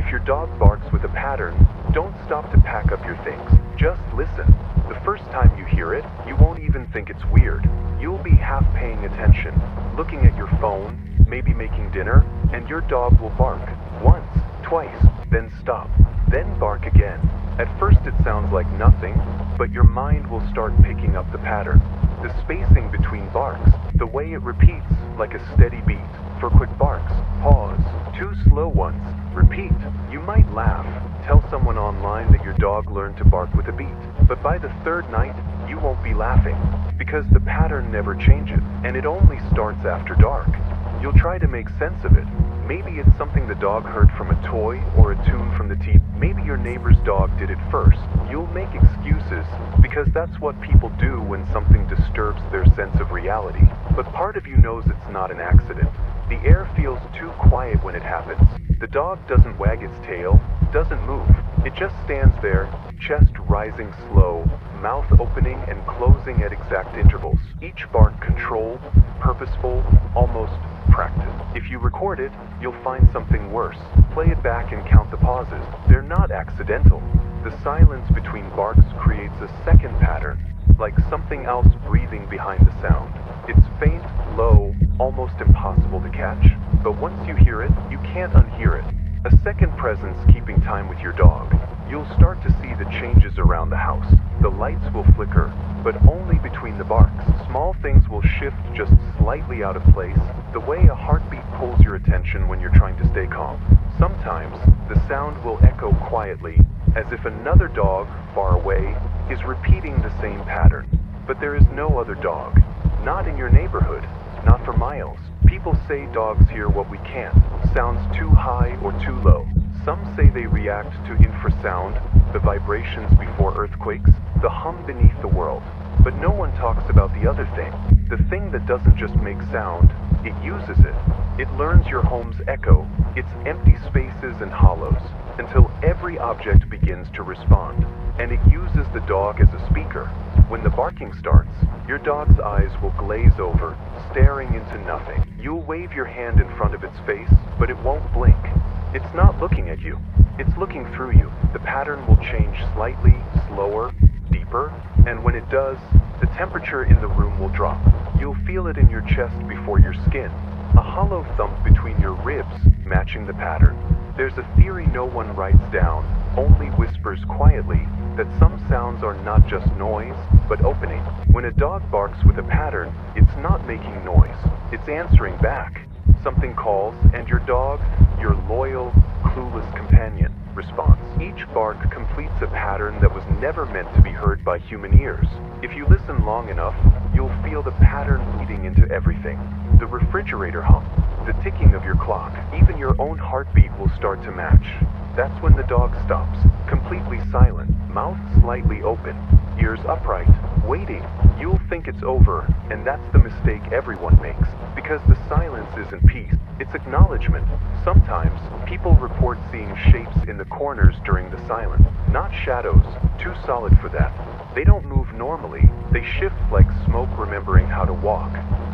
If your dog barks with a pattern, don't stop to pack up your things. Just listen. The first time you hear it, you won't even think it's weird. You'll be half paying attention, looking at your phone, maybe making dinner, and your dog will bark. Once, twice, then stop, then bark again. At first it sounds like nothing, but your mind will start picking up the pattern. The spacing between barks, the way it repeats like a steady beat. For quick barks, pause. 2 slow ones, repeat. You might laugh, tell someone online that your dog learned to bark with a beat. But by the 3rd night, you won't be laughing, because the pattern never changes, and it only starts after dark. You'll try to make sense of it. Maybe it's something the dog heard from a toy or a tune from the TV. Maybe your neighbor's dog did it first. You'll make excuses because that's what people do when something disturbs their sense of reality. But part of you knows it's not an accident. The air feels too quiet when it happens. The dog doesn't wag its tail, doesn't move. It just stands there, chest rising slow, mouth opening and closing at exact intervals. Each bark controlled, purposeful, almost practiced. If you record it, you'll find something worse. Play it back and count the pauses. They're not accidental. The silence between barks creates a second pattern, like something else breathing behind the sound. It's faint, low, almost impossible to catch, but once you hear it, you can't unhear it. A second presence keeping time with your dog. You'll start to see the changes around the house. The lights will flicker, but only between the barks. Small things will shift just slightly out of place, the way a heartbeat pulls your attention when you're trying to stay calm. Sometimes, the sound will echo quietly, as if another dog, far away, is repeating the same pattern. But there is no other dog. Not in your neighborhood, not for miles. People say dogs hear what we can't. Sounds too high or too low. Some say they react to infrasound, the vibrations before earthquakes, the hum beneath the world. But no one talks about the other thing. The thing that doesn't just make sound, it uses it. It learns your home's echo, its empty spaces and hollows, until every object begins to respond. And it uses the dog as a speaker. When the barking starts, your dog's eyes will glaze over, staring into nothing. You'll wave your hand in front of its face, but it won't blink. It's not looking at you. It's looking through you. The pattern will change slightly, slower, deeper, and when it does, the temperature in the room will drop. You'll feel it in your chest before your skin. A hollow thump between your ribs, matching the pattern. There's a theory no one writes down, only whispers quietly, that some sounds are not just noise, but opening. When a dog barks with a pattern, it's not making noise. It's answering back. Something calls, and your dog, your loyal, clueless companion, responds. Each bark completes a pattern that was never meant to be heard by human ears. If you listen long enough, you'll feel the pattern bleeding into everything. The refrigerator hum, the ticking of your clock, even your own heartbeat will start to match. That's when the dog stops, completely silent, mouth slightly open, ears upright, waiting. You'll think it's over, and that's the mistake everyone makes, because the silence isn't peace, it's acknowledgement. Sometimes, people report seeing shapes in the corners during the silence, not shadows, too solid for that. They don't move normally, they shift like smoke remembering how to walk.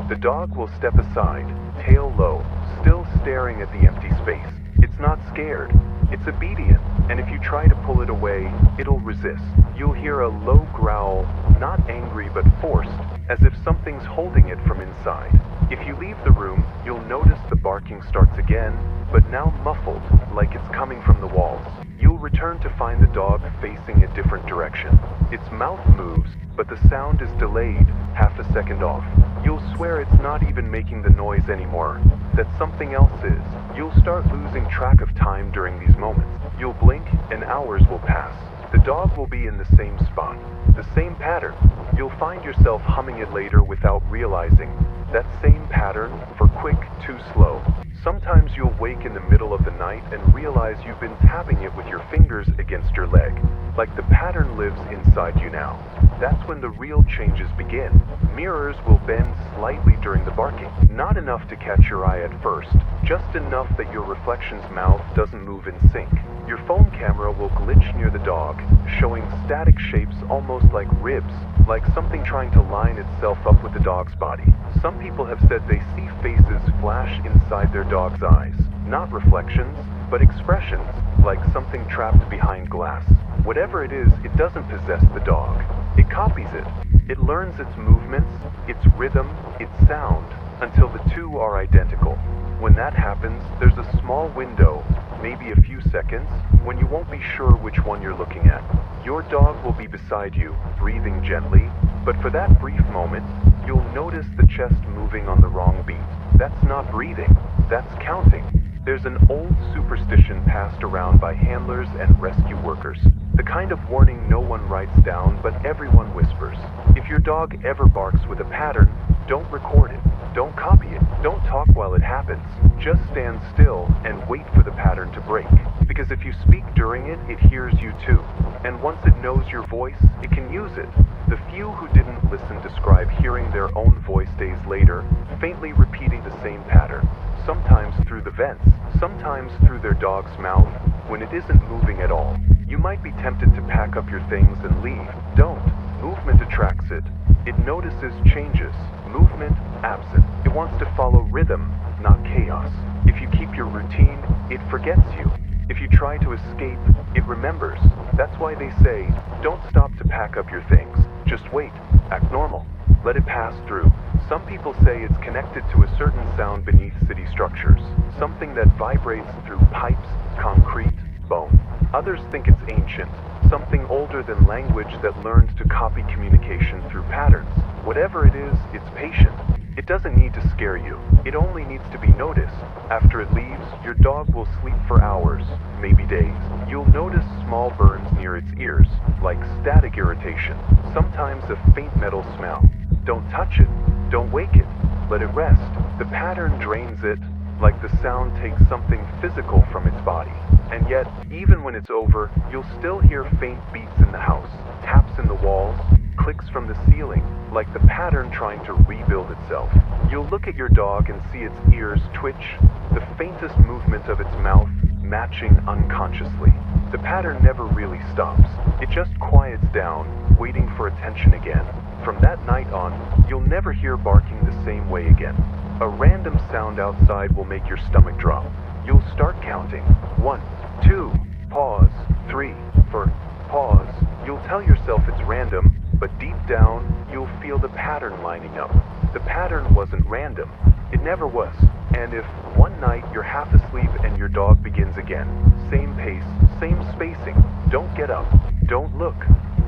The dog will step aside, tail low, still staring at the empty space. It's not scared, it's obedient, and if you try to pull it away, it'll resist. You'll hear a low growl, not angry but forced, as if something's holding it from inside. If you leave the room, you'll notice the barking starts again, but now muffled, like it's coming from the walls. You'll return to find the dog facing a different direction. Its mouth moves, but the sound is delayed, half a second off. You'll swear it's not even making the noise anymore, that something else is. You'll start losing track of time during these moments. You'll blink, and hours will pass. The dog will be in the same spot, the same pattern. You'll find yourself humming it later without realizing. That same pattern, for quick, too slow. Sometimes you'll wake in the middle of the night and realize you've been tapping it with your fingers against your leg, like the pattern lives inside you now. That's when the real changes begin. Mirrors will bend slightly during the barking, not enough to catch your eye at first, just enough that your reflection's mouth doesn't move in sync. Your phone camera will glitch near the dog, showing static shapes almost like ribs, like something trying to line itself up with the dog's body. Some people have said they see faces flash inside their dog's eyes, not reflections, but expressions, like something trapped behind glass. Whatever it is, it doesn't possess the dog. It copies it. It learns its movements, its rhythm, its sound, until the two are identical. When that happens, there's a small window, maybe a few seconds, when you won't be sure which one you're looking at. Your dog will be beside you, breathing gently, but for that brief moment, you'll notice the chest moving on the wrong beat. That's not breathing, that's counting. There's an old superstition passed around by handlers and rescue workers. The kind of warning no one writes down, but everyone whispers. If your dog ever barks with a pattern, don't record it. Don't copy it. Don't talk while it happens. Just stand still and wait for the pattern to break. Because if you speak during it, it hears you too. And once it knows your voice, it can use it. The few who didn't listen describe hearing their own voice days later, faintly repeating the same pattern. Sometimes through the vents, sometimes through their dog's mouth, when it isn't moving at all. You might be tempted to pack up your things and leave. Don't. Movement attracts it. It notices changes. Movement absent. It wants to follow rhythm, not chaos. If you keep your routine, it forgets you. If you try to escape, it remembers. That's why they say, don't stop to pack up your things. Just wait. Act normal. Let it pass through. Some people say it's connected to a certain sound beneath city structures, something that vibrates through pipes, concrete, bone. Others think it's ancient, something older than language that learned to copy communication through patterns. Whatever it is, it's patient. It doesn't need to scare you. It only needs to be noticed. After it leaves, your dog will sleep for hours, maybe days. You'll notice small burns near its ears, like static irritation, sometimes a faint metal smell. Don't touch it. Don't wake it. Let it rest. The pattern drains it, like the sound takes something physical from its body. And yet, even when it's over, you'll still hear faint beats in the house, taps in the walls, clicks from the ceiling, like the pattern trying to rebuild itself. You'll look at your dog and see its ears twitch, the faintest movement of its mouth matching unconsciously. The pattern never really stops. It just quiets down, waiting for attention again. From that night on, you'll never hear barking the same way again. A random sound outside will make your stomach drop. You'll start counting. 1, 2, pause, 3, for pause. You'll tell yourself it's random, but deep down, you'll feel the pattern lining up. The pattern wasn't random. It never was. And if one night you're half asleep and your dog begins again, same pace, same spacing, don't get up, don't look,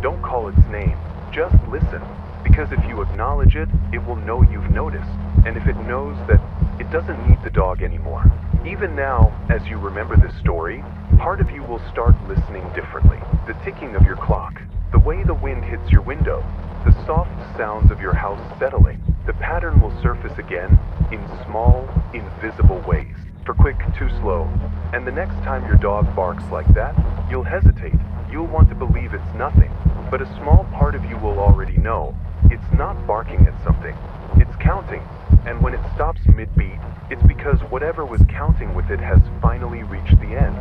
don't call its name, just listen. Because if you acknowledge it, it will know you've noticed. And if it knows that it doesn't need the dog anymore. Even now, as you remember this story, part of you will start listening differently. The ticking of your clock, the way the wind hits your window, the soft sounds of your house settling. The pattern will surface again in small, invisible ways. For quick, too slow. And the next time your dog barks like that, you'll hesitate. You'll want to believe it's nothing. But a small part of you will already know it's not barking at something. It's counting. And when it stops mid-beat, it's because whatever was counting with it has finally reached the end.